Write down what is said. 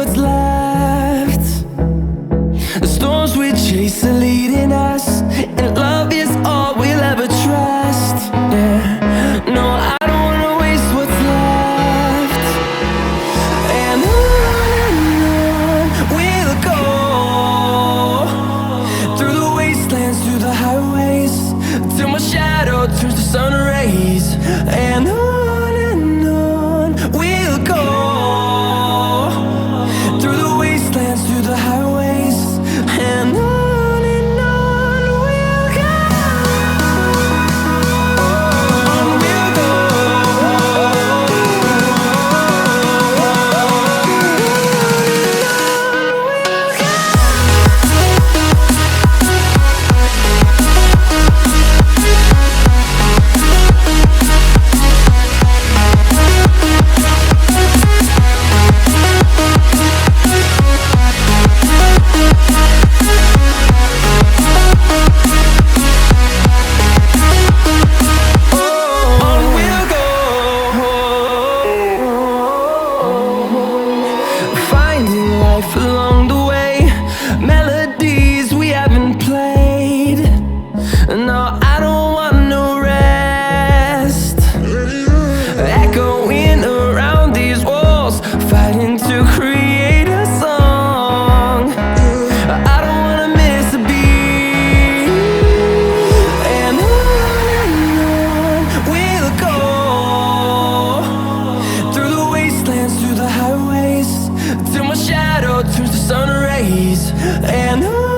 what's left. The storms we chase are leading us, and love is all we'll ever trust. Yeah, no, I don't wanna waste what's left. And on we'll go, through the wastelands, through the highways, till my shadow turns to sun rays. And on we'll go, through the wastelands, through the highways, and on we'll go. On we'll go. Finding life along the way, melodies we haven't played. No, I don't want no rest. Echoing around these walls, fighting to create a song. I don't wanna miss a beat. And on we'll go, through the wastelands, through the highways, till my shadow turns to sun rays. And on